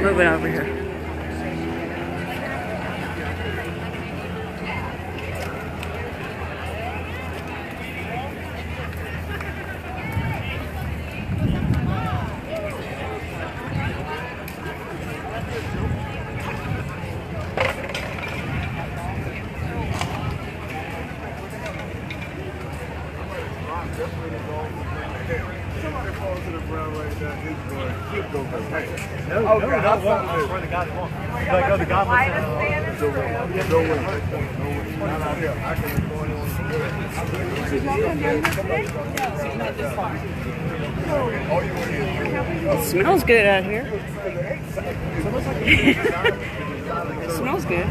Moving over here. It smells good out here. It smells good.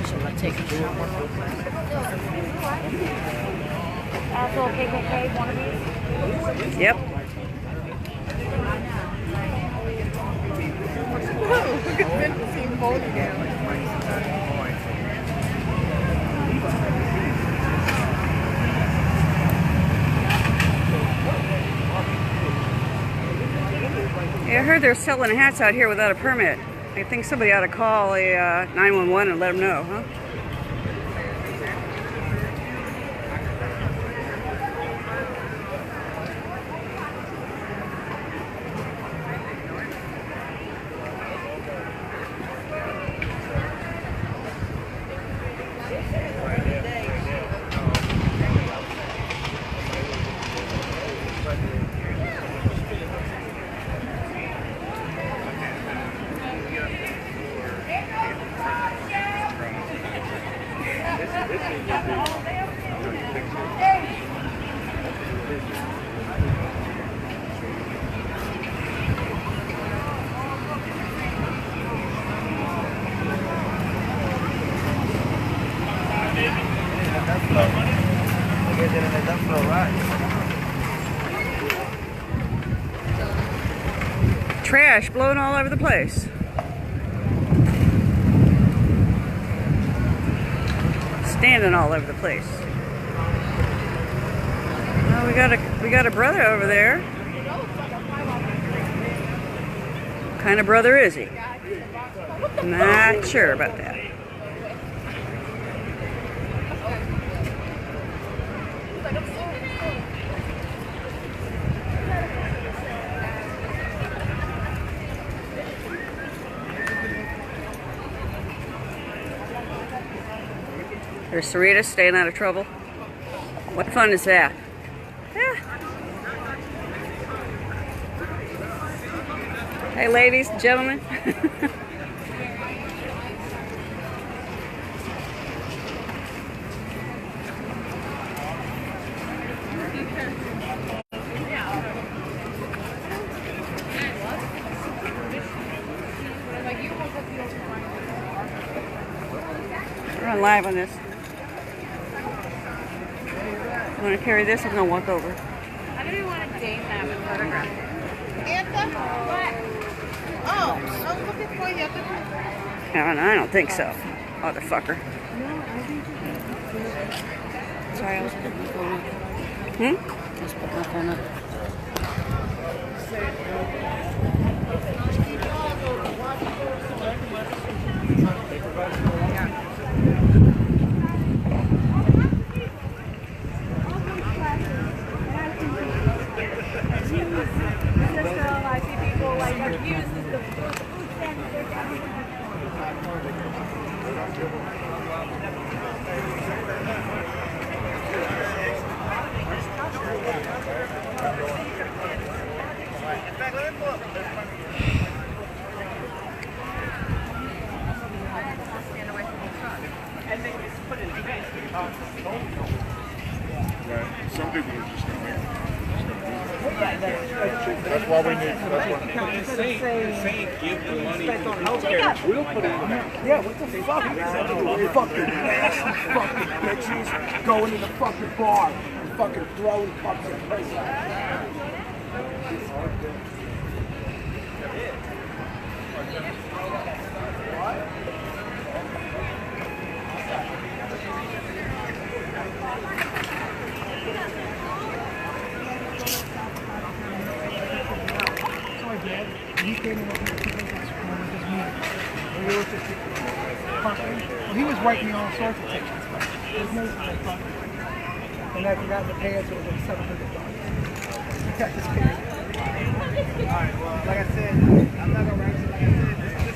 Shall I take a shower? Asshole KKK, one of these? Yep. Look at Vince seeing both again. Yeah, I heard they're selling hats out here without a permit. I think somebody ought to call a 911 and let them know, huh? Trash blowing all over the place. Standing all over the place. Well, we got a brother over there. What kind of brother is he? Not sure about that. There's Sarita staying out of trouble. What fun is that? Yeah. Hey, ladies and gentlemen. We're on live on this. You want to carry this? I'm going to walk over. I don't even want to date them and photograph them. Anthem? What? Oh, look at boy, you have to... I don't think so, motherfucker. Sorry, I was putting my phone up. Hmm? Just put my phone up. I see people like use the food stands. Some people are just going to make it. That's why we need. That's saying give the money to the healthcare. We'll put it in there. Yeah, what the fuck? Fucking nasty fucking bitches going in the fucking bar and fucking throwing fucking places. He came in with his meeting. Well, he was writing me all sorts of tickets, but his nose was like fucking. And after that, the payouts was like $700. He kept his pay. Alright, well, like I said, I'm not gonna write it. Like I said, this is just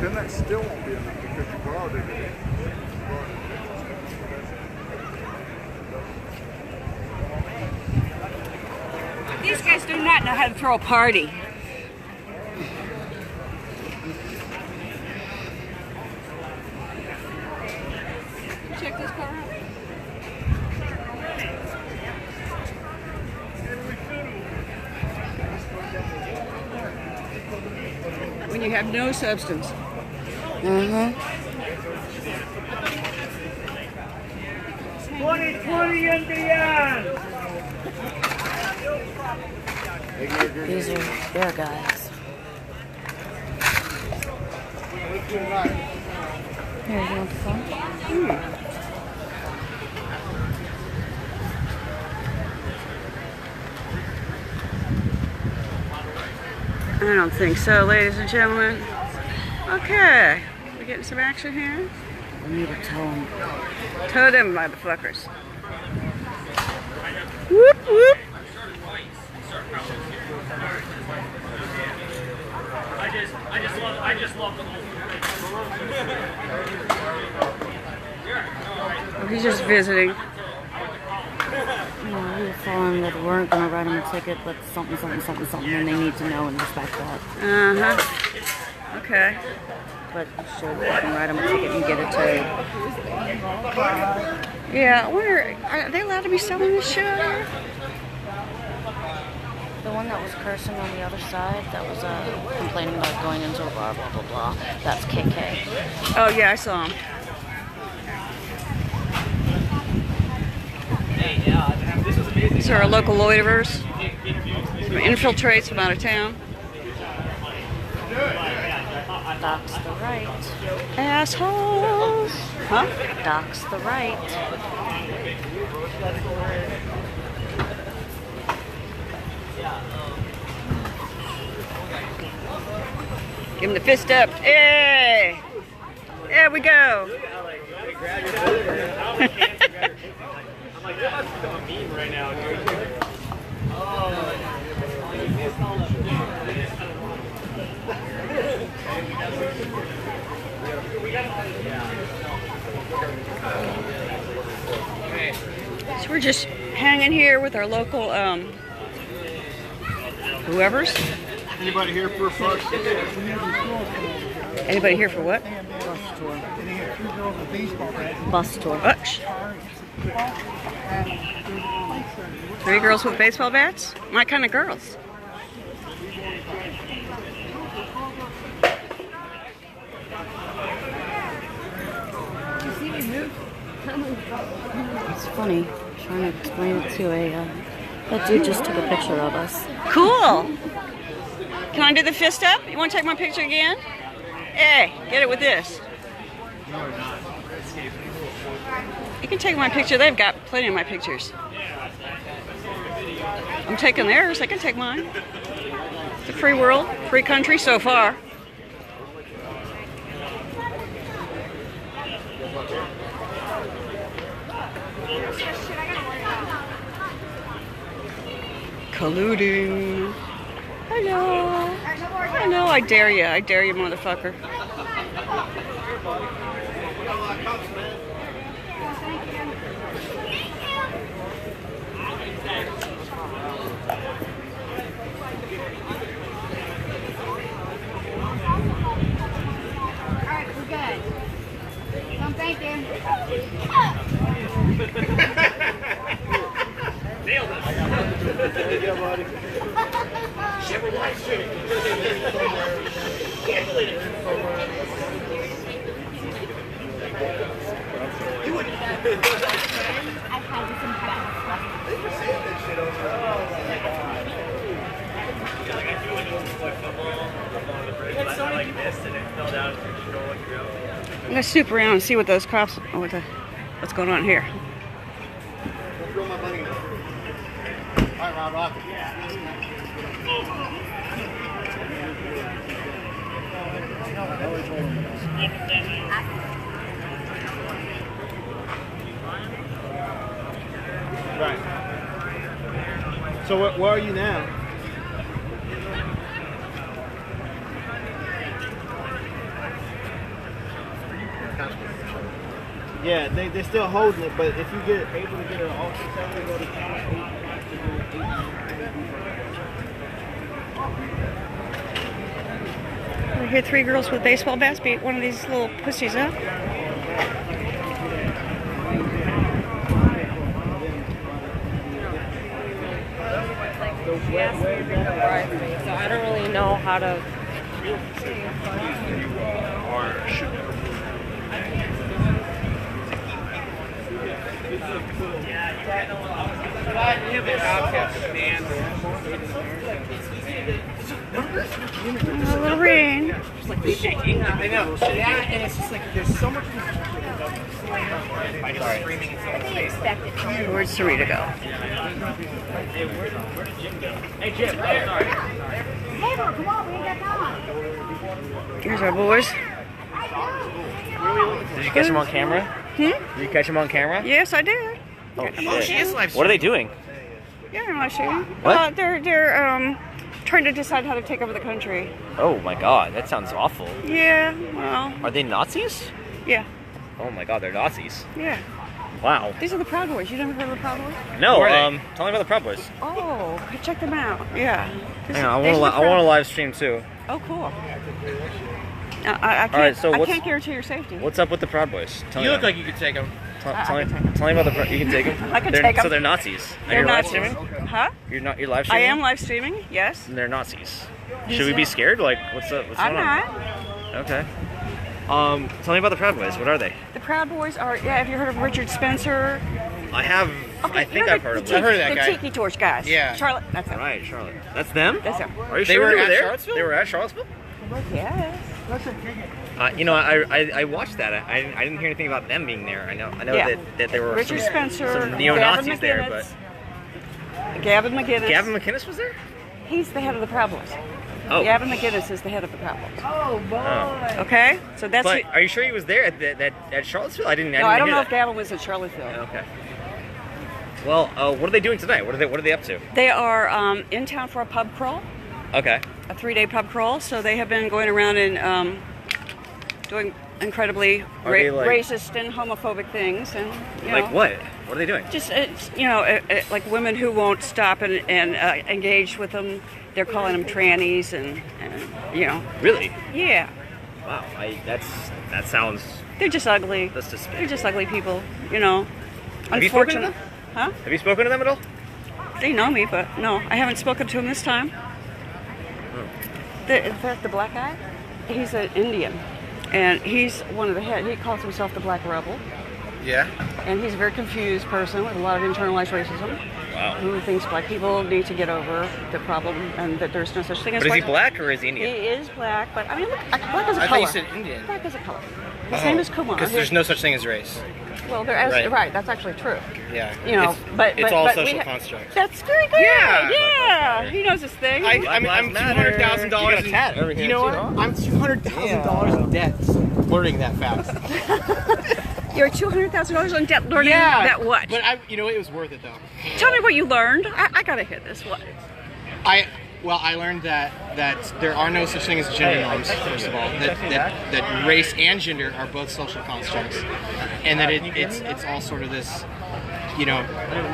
then that still won't be enough because you borrowed it. These guys do not know how to throw a party. Check this car out. When you have no substance. 2020 and beyond. These are their guys. Here, you want the phone? I don't think so, ladies and gentlemen. Okay, we getting some action here. We need to tow them. Tow them, motherfuckers. Whoop whoop. I just love the whole. Oh, he's just visiting. No, we were following that we weren't going to write them a ticket, but something, and they need to know and respect that. Uh-huh. Okay. But you should write them a ticket and get it towed. Yeah, I wonder, are they allowed to be selling this shit out here? The one that was cursing on the other side, that was complaining about going into a bar, blah, blah, blah. That's KK. Oh, yeah, I saw him. These are our local loiterers. Some infiltrates from out of town. Doc's the right. Assholes! Huh? Doc's the right. Give him the fist up. Hey! There we go. I'm like, that must become a meme right now, dude. So we're just hanging here with our local whoever's. Anybody here for a fuck? Anybody here for what? Bus tour. And they had 3 girls with baseball bats. Bus tour. What? 3 girls with baseball bats? My kind of girls. It's funny trying to explain it to that dude just took a picture of us. Cool. Can I do the fist up? You want to take my picture again? Hey, get it with this. You can take my picture. They've got plenty of my pictures. I'm taking theirs. They can take mine. It's a free world, free country so far. Colluding. Hello. Hello, I dare you. I dare you, motherfucker. Alright, we're good. Come, thank you. Nailed it. Yeah, buddy. Can't believe it. I've had this in past. Like I do missed and it fell down into the stroller. I'm gonna snoop around and see what those cops, what's going on here. Throw my money in. All right, Rob, rock. Right. So where are you now? Yeah, they're still holding it, but if you get able to get an officer, you go to count 8. I hear 3 girls with baseball bats beat one of these little pussies up. She asked me to bring her bride with me, so I don't really know how to. A little rain. I know. That, and it's just like there's so much. Where'd Sarita go? Hey, Jim. Sorry. Here's our boys. Did you catch him on camera? Hmm? Did you catch him on camera? Yes, I did. Oh, Oh, she is live. What are they doing? Yeah, I'm not shooting. What? They're trying to decide how to take over the country. Oh my god, that sounds awful. Yeah, well, Are they Nazis? yeah, Oh my god, they're Nazis. yeah. Wow. These are the Proud Boys. You never heard of the Proud Boys? No, Who are they? tell me about the Proud Boys. Oh, check them out. Yeah. This- Hang on, these are the I want to Proud- live stream too. Oh, cool. I can't. right, so I what's- can't guarantee your safety. What's up with the Proud Boys? Tell You me look about like you could take them. Tell, I tell can me, take 'em. tell me about the. You can take them. I can take 'em. So they're Nazis. And They're you're live Nazis. streaming? Huh? You're not. You're live I streaming. am live streaming. Yes. And they're Nazis. Should we be scared? Like, what's up? What's I'm going on? not. Okay. Tell me about the Proud Boys. What are they? The Proud Boys are. Yeah. Have you heard of Richard Spencer? I have. I think I've heard of I've them. heard of that the guy. Tiki Torch guys. Yeah. Charlotte. That's them. Right, Charlotte. That's them. That's them. Are you They sure were they at there? Charlottesville? They were at Charlottesville. Yes. You know, I watched that. I didn't hear anything about them being there. I know Yeah. that there were Richard Spencer, some neo-Nazis Gavin there, but McGinnis. Gavin McGinnis. Gavin McInnes was there. He's the head of the Proud Boys. Oh, Gavin McGinnis is the head of the Proud Boys. Oh boy. Oh. Okay, so that's. But are you sure he was there at Charlottesville? I didn't. no, I don't hear know if that. Gavin was in Charlottesville. Okay. Well, what are they doing tonight? What are they up to? They are in town for a pub crawl, Okay. a 3-day pub crawl. So they have been going around and doing incredibly Are they like- racist and homophobic things, and you Like know, what? What are they doing? just like women who won't stop and engage with them. They're calling them trannies, and Really? yeah, Wow. That sounds. they're just ugly. That's just. They're just ugly people, you know. Have you spoken to them? Huh? Have you spoken to them at all? They know me, but no, I haven't spoken to him this time. In fact, the black guy, he's an Indian, and he's one of the head. He calls himself the Black Rebel, Yeah. and he's a very confused person with a lot of internalized racism, Wow. who thinks black people need to get over the problem and that there's no such thing as But is he white. black or is he He Indian? is black, but I mean, look, black is a I color. thought you said Indian. Black is a color. His name is Kumar. Because there's no such thing as race. Well, Right. right. That's actually true. Yeah. You know, it's all we social constructs. That's very good. Yeah. Yeah, he knows his thing. I'm Black lives matter. $200,000 You got a tat over here You know too, what? huh? I'm $200,000 in debt. Learning that fast. You're $200,000 in debt learning that what? But it was worth it though. Tell me what you learned. I gotta hear this. What? I learned that there are no such thing as gender norms. First of all, that race and gender are both social constructs, and that it's all sort of this,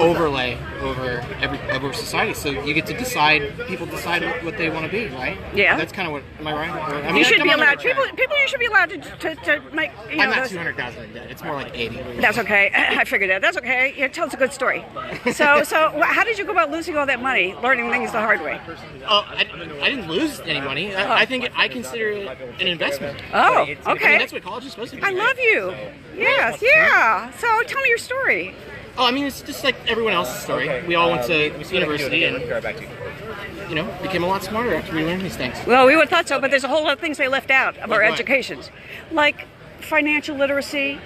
overlay over society. So you get to decide. People decide what they want to be, right? Yeah. That's kind of what. Am I right? Or, I mean, You should be I'm allowed. not People. You should be allowed to make. I'm not those- 200,000 in debt. It's more like 80. That's okay. I figured that. That's okay. Yeah, tell us a good story. So how did you go about losing all that money, learning things the hard way? Oh, I didn't lose any money. I think I consider it an investment. Oh, I mean, okay. that's what college is supposed to be. I right? love you. Yes, yeah. So tell me your story. Oh, I mean, it's just like everyone else's story. We all went to university and, became a lot smarter after we learned these things. Well, we would have thought so, but there's a whole lot of things they left out of our what? educations. Like financial literacy,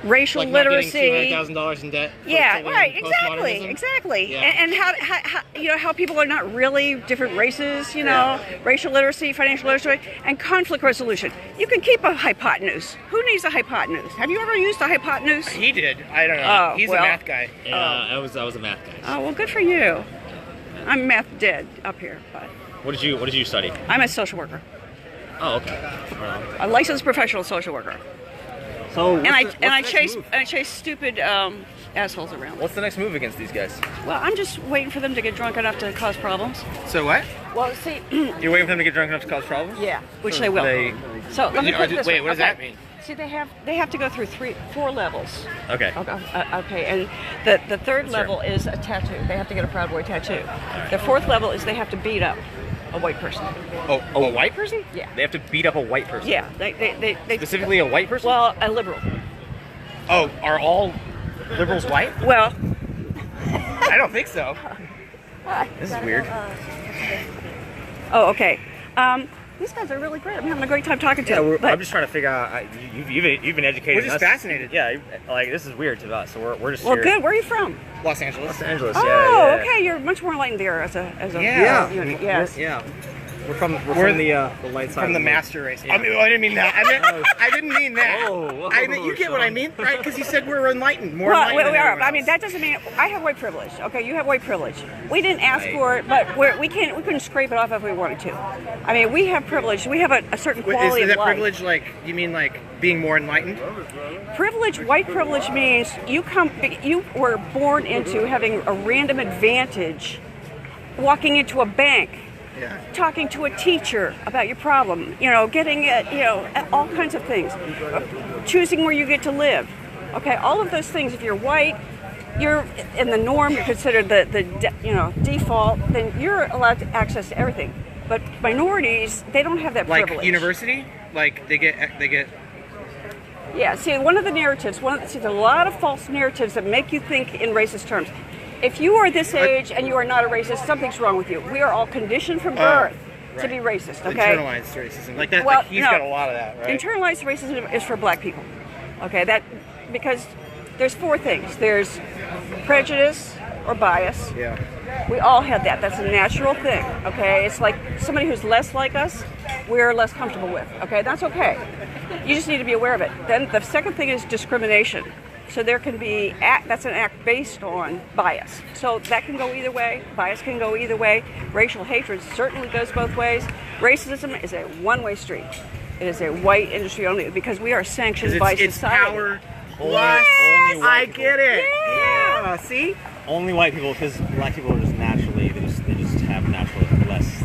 racial Like not literacy. getting $200,000 in debt. Yeah, to learn right, postmodernism. exactly. Yeah. And how people are not really different races, racial literacy, financial literacy, and conflict resolution. You can keep a hypotenuse. Who needs a hypotenuse? Have you ever used a hypotenuse? He did. I don't know. Oh, He's well. a math guy. Yeah, I was a math guy. Oh, well, good for you. I'm math dead up here, but What did you study? I'm a social worker. Oh, okay. A licensed professional social worker. So I chase stupid assholes around. What's the next move against these guys? Well, I'm just waiting for them to get drunk enough to cause problems. So what? Well, see, You're waiting for them to get drunk enough to cause problems? yeah, which they will. So let me put it this way. Wait, what does that mean? See, they have to go through 4 levels. Okay. Okay, and the third level is a tattoo. They have to get a Proud Boy tattoo. The 4th level is they have to beat up a white person. Oh, a white person? Yeah. They have to beat up a white person? Yeah, they Specifically a white person? Well, a liberal. Oh, are all liberals white? Well, I don't think so. This is weird. oh, okay. These guys are really great. I'm having a great time talking to them. But I'm just trying to figure out. You've been educating We're just us. fascinated. Yeah, like this is weird to us. So we're just well, here. good. Where are you from? Los Angeles. Los Angeles. Oh, yeah. okay. You're much more enlightened there as a Yeah. unit. Yes. Yeah. We're from the light side. From the of master race. Yeah. I didn't mean that. I didn't mean that. Whoa, I mean, you get what I Sean. mean, right? Because you said we're enlightened, more Well, enlightened we than are. everyone I mean, else. that doesn't mean I have white privilege. Okay, you have white privilege. We didn't ask Right. for it, but we couldn't scrape it off if we wanted to. I mean, we have privilege. We have a certain Wait, quality is of that life. privilege like, you mean like being more enlightened? White privilege means you were born into having a random advantage, walking into a bank, Yeah. talking to a teacher about your problem, getting all kinds of things, choosing where you get to live. Okay, all of those things. If you're white, you're in the norm. You're considered the default. Then you're allowed to access to everything. But minorities, they don't have that Like privilege. university? Like they get Yeah, see, one of the narratives, there's a lot of false narratives that make you think in racist terms. If you are this age and you are not a racist, something's wrong with you. We are all conditioned from birth to be racist, okay? internalized racism. Like that, Well, like he's no. got a lot of that, right? Internalized racism is for black people, okay? Because there's 4 things. There's prejudice or bias. Yeah. We all have that. That's a natural thing, okay? It's like somebody who's less like us, we're less comfortable with, okay? That's okay. You just need to be aware of it. Then the second thing is discrimination. So there can be, that's an act based on bias. So that can go either way. Bias can go either way. Racial hatred certainly goes both ways. Racism is a one-way street. It is a white industry only because we are sanctioned by It's society. power Only plus. white I people. get it. Yeah. See? Only white people, because black people are just naturally they just have naturally less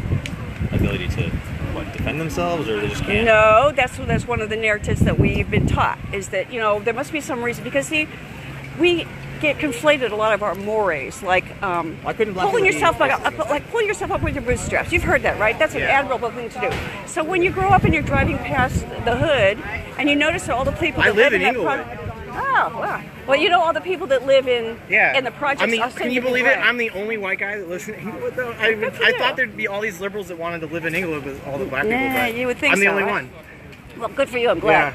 ability to defend themselves, or they just can't. No, that's one of the narratives that we've been taught, is that there must be some reason, because see, we get conflated a lot of our mores, like Why couldn't black pulling people yourself be like pulling yourself up with your bootstraps. You've heard that, right? That's an admirable thing to do. So when you grow up and you're driving past the hood and you notice that all the people I that live live in that Inglewood. oh, wow. Well, all the people that live in the projects. I mean, are can you saved believe away. it? I'm the only white guy that lives in Inglewood, though. Good for I you. thought there'd be all these liberals that wanted to live in Inglewood with all the black people, Nah, but you would think I'm the so, only right? one. Well, good for you. I'm glad.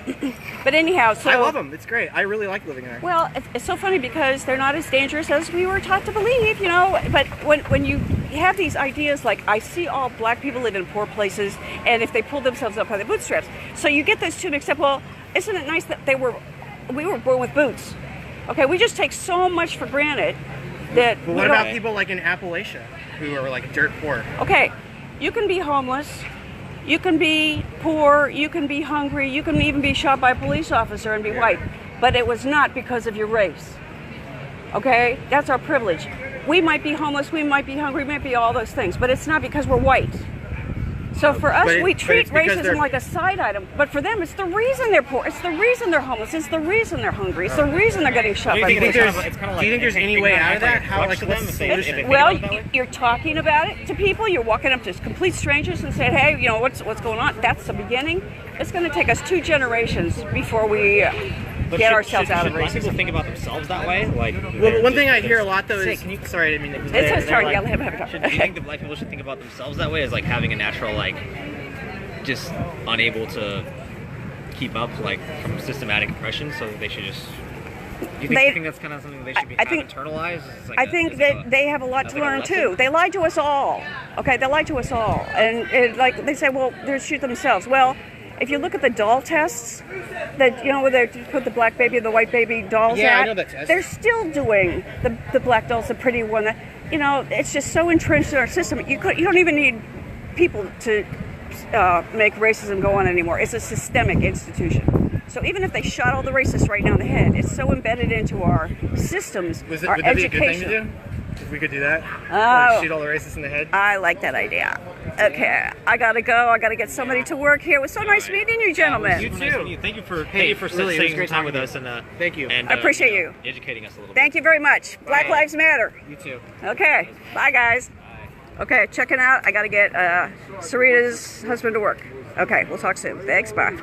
But anyhow, so I love them. It's great. I really like living there. well, it's so funny because they're not as dangerous as we were taught to believe, But when you have these ideas like, I see all black people live in poor places, and if they pull themselves up by the bootstraps, so you get those two mixed up. Well, isn't it nice that we were born with boots? Okay, we just take so much for granted that. But what about people like in Appalachia who are like dirt poor? Okay, you can be homeless. You can be poor, you can be hungry, you can even be shot by a police officer and be white. But it was not because of your race. Okay? That's our privilege. We might be homeless, we might be hungry, we might be all those things, but it's not because we're white. So for us, we treat it's because racism they're- like a side item. But for them, it's the reason they're poor. It's the reason they're homeless. It's the reason they're hungry. It's the reason they're getting shot Do by you think police there's, officers. do you think there's any way out of that? How, like, what's the solution? Well, you're talking about it to people. You're walking up to complete strangers and saying, "Hey, what's going on?" That's the beginning. It's going to take us 2 generations before we get ourselves out of Black people racism. think about themselves that way? Like, Well, one thing I hear a lot though Say, is, can you, sorry, I didn't mean to. It's his turn. like, Yeah, let him have a talk. do you think that black people should think about themselves that way as like having a natural like, just unable to keep up like from systematic oppression, so they should just. Do you think that's kind of something they should be I think- internalized? It's like I think that they have a lot that's to like a learn lesson? too. They lied to us all. Okay, they lied to us all, and like they say, well, they're shoot themselves. Well, if you look at the doll tests, that where they put the black baby and the white baby dolls Yeah, I at, know that test. they're still doing the black doll's the pretty one. That it's just so entrenched in our system. You don't even need people to make racism go on anymore. It's a systemic institution. So even if they shot all the racists right now in the head, it's so embedded into our systems, our Would that be a good thing education. to do? If we could do that? Oh. Like shoot all the racists in the head? I like that idea. Okay, I gotta go. I gotta get somebody to work here. It was so nice meeting you, gentlemen. You too. Thank you for Hey, really, it was spending great time with talking us to you. and Thank you. And I appreciate you. educating us a little Thank you very much. Black Lives Matter. You too. Okay, bye guys. Okay, checking out. I gotta get Sarita's husband to work. Okay, we'll talk soon. Thanks, bye.